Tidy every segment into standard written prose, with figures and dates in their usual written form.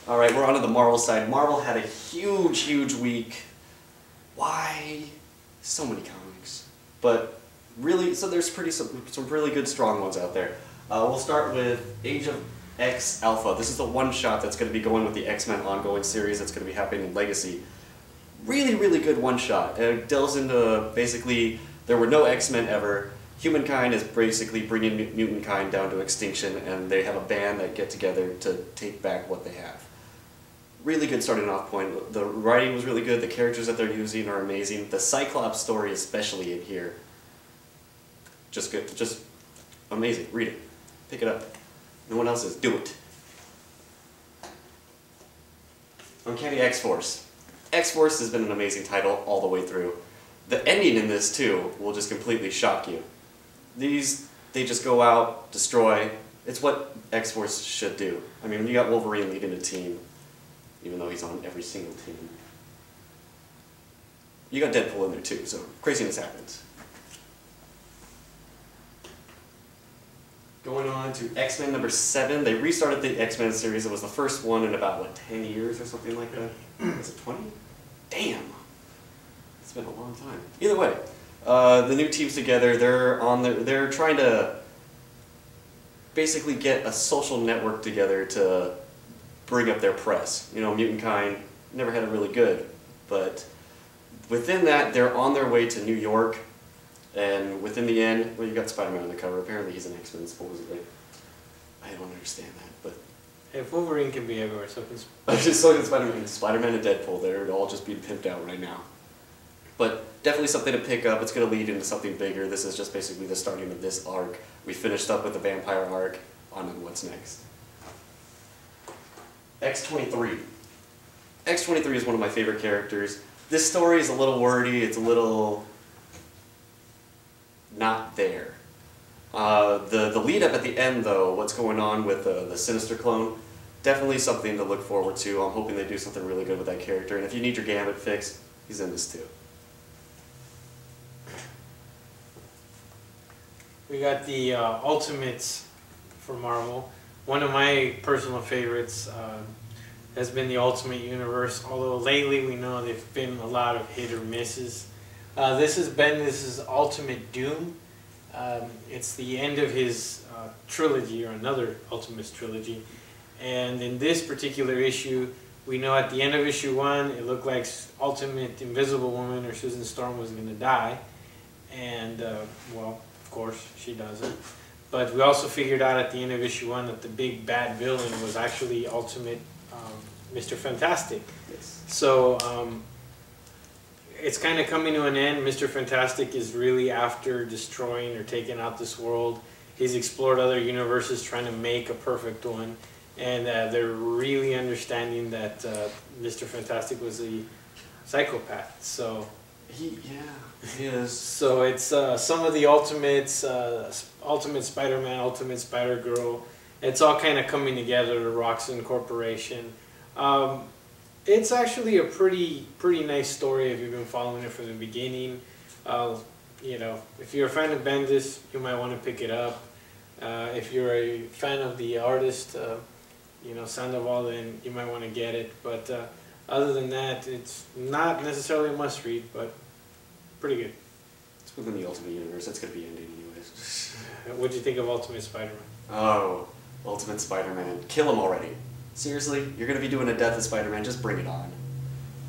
Alright, we're on to the Marvel side. Marvel had a huge week. Why? So many comics. But really, so there's some really good strong ones out there. We'll start with Age of X Alpha. This is the one-shot that's going to be going with the X-Men ongoing series that's going to be happening in Legacy. Really good one-shot. It delves into, basically, there were no X-Men ever. Humankind is basically bringing mutant kind down to extinction, and they have a band that get together to take back what they have. Really good starting off point. The writing was really good, the characters that they're using are amazing. The Cyclops story especially in here. Just good, just amazing. Read it. Pick it up. No one else is. Do it. Uncanny X-Force. X-Force has been an amazing title all the way through. The ending in this too will just completely shock you. These, they just go out, destroy. It's what X-Force should do. I mean, when you got Wolverine leading a team, even though he's on every single team. You got Deadpool in there too, so craziness happens. Going on to X-Men number 7. They restarted the X-Men series. It was the first one in about, what, 10 years or something like that? Was it 20? Damn! It's been a long time. Either way, the new team's together. They're trying to basically get a social network together to bring up their press. You know, mutant kind never had it really good, but within that, they're on their way to New York, and within the end, well, you got Spider-Man on the cover. Apparently, he's an X-Men, supposedly. I don't understand that, but if Wolverine can be everywhere, so can Spider-Man and Deadpool. They're all just being pimped out right now. But definitely something to pick up. It's going to lead into something bigger. This is just basically the starting of this arc. We finished up with the vampire arc. On to what's next. X-23. X-23 is one of my favorite characters. This story is a little wordy, it's a little not there. The lead up at the end though, what's going on with the Sinister clone, definitely something to look forward to. I'm hoping they do something really good with that character, and if you need your Gambit fix, he's in this too. We got the Ultimates for Marvel. One of my personal favorites has been the Ultimate Universe, although lately we know there've been a lot of hit or misses. This is Bendis' Ultimate Doom. It's the end of his trilogy, or another Ultimates trilogy. And in this particular issue, we know at the end of issue 1, it looked like Ultimate Invisible Woman, or Susan Storm, was going to die. And, well, of course, she doesn't. But we also figured out at the end of issue 1 that the big bad villain was actually Ultimate Mr. Fantastic. Yes. So it's kind of coming to an end. Mr. Fantastic is really after destroying or taking out this world. He's explored other universes trying to make a perfect one. And they're really understanding that Mr. Fantastic was a psychopath. So He is. So it's some of the Ultimates, Ultimate Spider-Man, Ultimate Spider-Girl. It's all kind of coming together, the Roxxon Corporation. It's actually a pretty nice story if you've been following it from the beginning. You know, if you're a fan of Bendis, you might want to pick it up. If you're a fan of the artist, you know, Sandoval, then you might want to get it. But other than that, it's not necessarily a must-read, but pretty good. It's within the Ultimate Universe. That's going to be ending anyways. What do you think of Ultimate Spider-Man? Oh, Ultimate Spider-Man. Kill him already. Seriously? You're going to be doing a Death of Spider-Man? Just bring it on.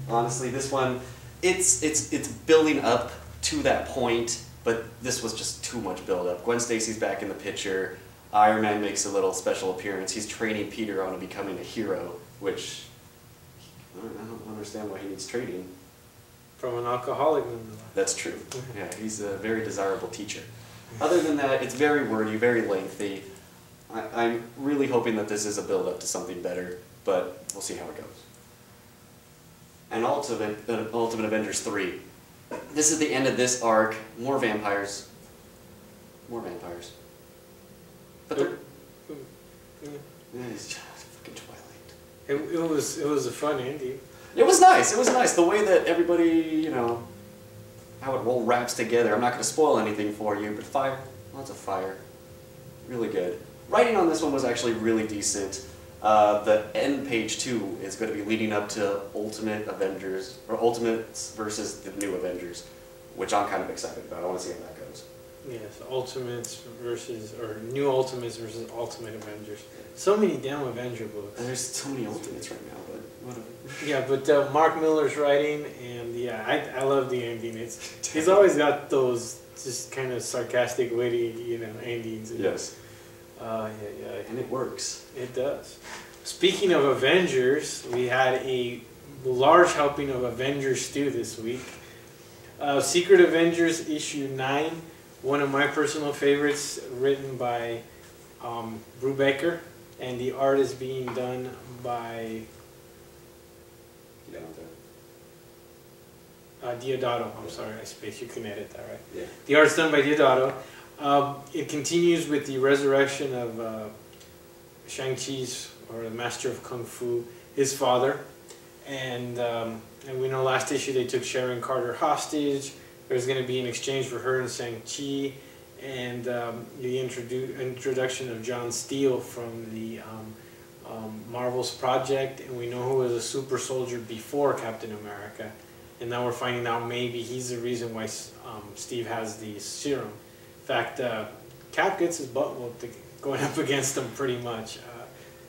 Honestly, this one, it's building up to that point, but this was just too much build-up. Gwen Stacy's back in the picture. Iron Man makes a little special appearance. He's training Peter on becoming a hero, which I don't understand why he needs training. From an alcoholic. That's true. Yeah, he's a very desirable teacher. Other than that, it's very wordy, very lengthy. I'm really hoping that this is a build-up to something better, but we'll see how it goes. And Ultimate Avengers 3. This is the end of this arc. More vampires. More vampires. But they're... It's just fucking Twilight. It was a fun ending. It was nice. It was nice. The way that everybody, you know, how it all wraps together. I'm not going to spoil anything for you, but fire. Lots of fire. Really good. Writing on this one was actually really decent. The end page 2 is going to be leading up to Ultimate Avengers, or Ultimates versus the New Avengers, which I'm kind of excited about. I want to see how that goes. Yes, Ultimates versus, or New Ultimates versus Ultimate Avengers. So many damn Avenger books. And there's so many Ultimates right now, but whatever. Yeah, but Mark Miller's writing, and yeah, I love the ending. He's always got those just kind of sarcastic, witty, endings. Yes. Yeah. And it works. It does. Speaking of Avengers, we had a large helping of Avengers stew this week. Secret Avengers issue 9, one of my personal favorites, written by Brubaker, and the art is being done by Diodato. I'm sorry, I spaced. You can edit that, right? Yeah. The art's done by Diodato. It continues with the resurrection of Shang-Chi's, or the Master of Kung Fu, his father. And we know last issue they took Sharon Carter hostage. There's going to be an exchange for her and Shang-Chi. And the introduction of John Steele from the Marvel's project. And we know who was a super soldier before Captain America. And now we're finding out maybe he's the reason why Steve has the serum. In fact, Cap gets his butt whooped going up against him pretty much.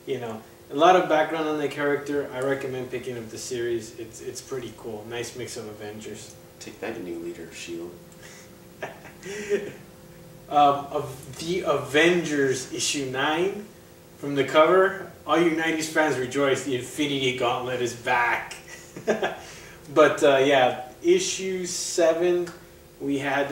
A lot of background on the character. I recommend picking up the series. It's pretty cool. Nice mix of Avengers. Take that, new leader of S.H.I.E.L.D. Of the Avengers issue 9, from the cover, all you 90s fans rejoice. The Infinity Gauntlet is back. But yeah, issue 7, we had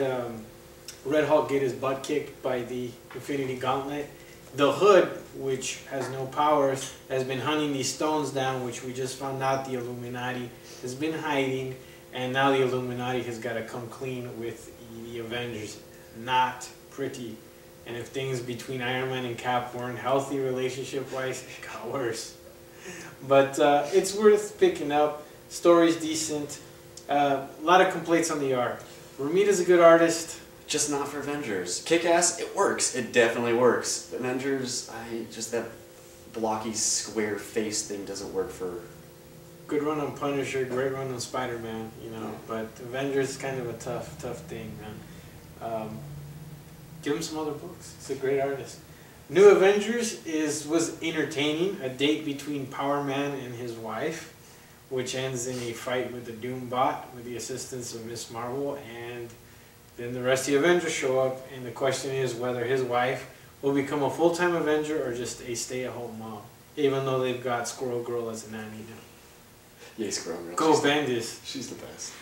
Red Hulk get his butt kicked by the Infinity Gauntlet. The Hood, which has no powers, has been hunting these stones down, which we just found out the Illuminati has been hiding, and now the Illuminati has got to come clean with the Avengers. Not pretty. And if things between Iron Man and Cap weren't healthy relationship-wise, it got worse. But it's worth picking up. Story's decent. A lot of complaints on the art. Romita's a good artist. Just not for Avengers. Kick-Ass, it works. It definitely works. Avengers, just that blocky square face thing doesn't work for... Good run on Punisher, great run on Spider-Man, but Avengers is kind of a tough thing, man. Give him some other books. He's a great artist. New Avengers was entertaining. A date between Power Man and his wife, which ends in a fight with the Doom Bot with the assistance of Miss Marvel, and then the rest of the Avengers show up, and the question is whether his wife will become a full-time Avenger or just a stay-at-home mom, even though they've got Squirrel Girl as a nanny now. Yay, Squirrel Girl. Go Bendis. She's the best.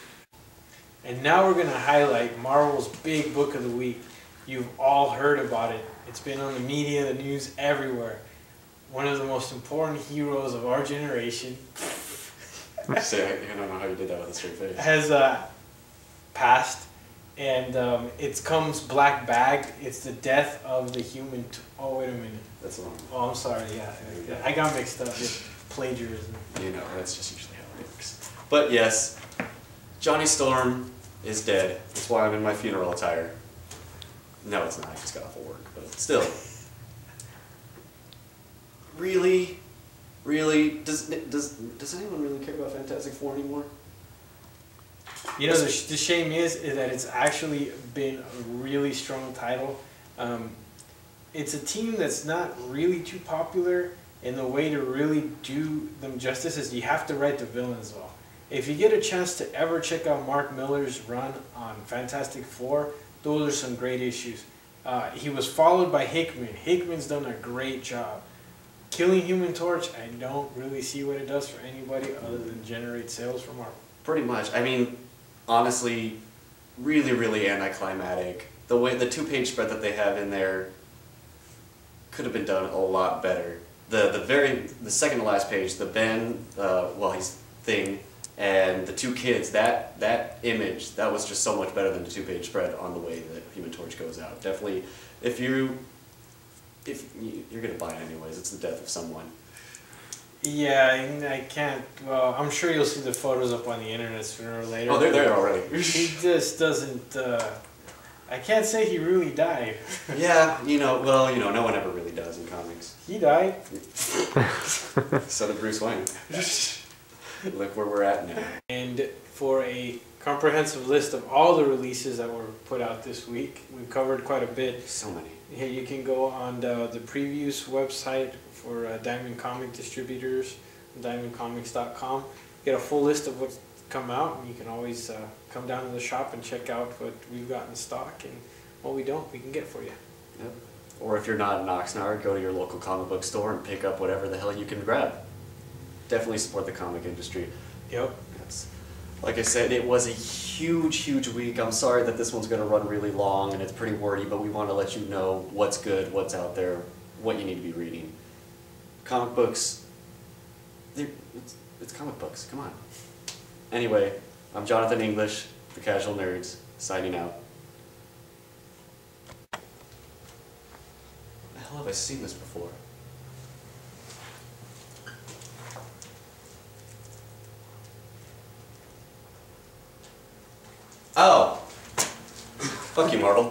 And now we're going to highlight Marvel's big book of the week. You've all heard about it. It's been on the media, the news, everywhere. One of the most important heroes of our generation I don't know how you did that with a straight face. has passed. And it comes black bagged. It's the death of the human... oh, wait a minute. That's the wrong one. Oh, I'm sorry, yeah. I got mixed up with plagiarism. That's just usually how it works. But yes, Johnny Storm is dead. That's why I'm in my funeral attire. No, it's not. I just got off of work, but still. Really? Really? Does anyone really care about Fantastic Four anymore? The shame is that it's actually been a really strong title. It's a team that's not really too popular, and the way to really do them justice is you have to write the villains well. If you get a chance to ever check out Mark Miller's run on Fantastic Four, those are some great issues. He was followed by Hickman. Hickman's done a great job. Killing Human Torch, I don't really see what it does for anybody other than generate sales for Marvel. Pretty much. I mean, honestly, really, really anticlimactic. The two-page spread that they have in there could have been done a lot better. The second to last page, the Ben, his thing, and the two kids, that image, that was just so much better than the two-page spread on the way that Human Torch goes out. Definitely, if you're gonna buy it anyways, it's the death of someone. Yeah, I can't. Well, I'm sure you'll see the photos up on the internet sooner or later. Oh, they're there already. He just doesn't. I can't say he really died. Yeah, no one ever really really does in comics. He died. So did Bruce Wayne. Look where we're at now. And for a comprehensive list of all the releases that were put out this week, we've covered quite a bit. So many. Here you can go on the previews website for Diamond Comic Distributors, diamondcomics.com. Get a full list of what's come out, and you can always come down to the shop and check out what we've got in stock, and what we don't, we can get for you. Yep. Or if you're not in Oxnard, go to your local comic book store and pick up whatever the hell you can grab. Definitely support the comic industry. Yep. That's, like I said, it was a huge week. I'm sorry that this one's going to run really long and it's pretty wordy, but we want to let you know what's good, what's out there, what you need to be reading. Comic books, it's comic books, come on. Anyway, I'm Jonathan English, the Casual Nerds, signing out. The hell have I seen this before? Oh! Fuck you, Marvel.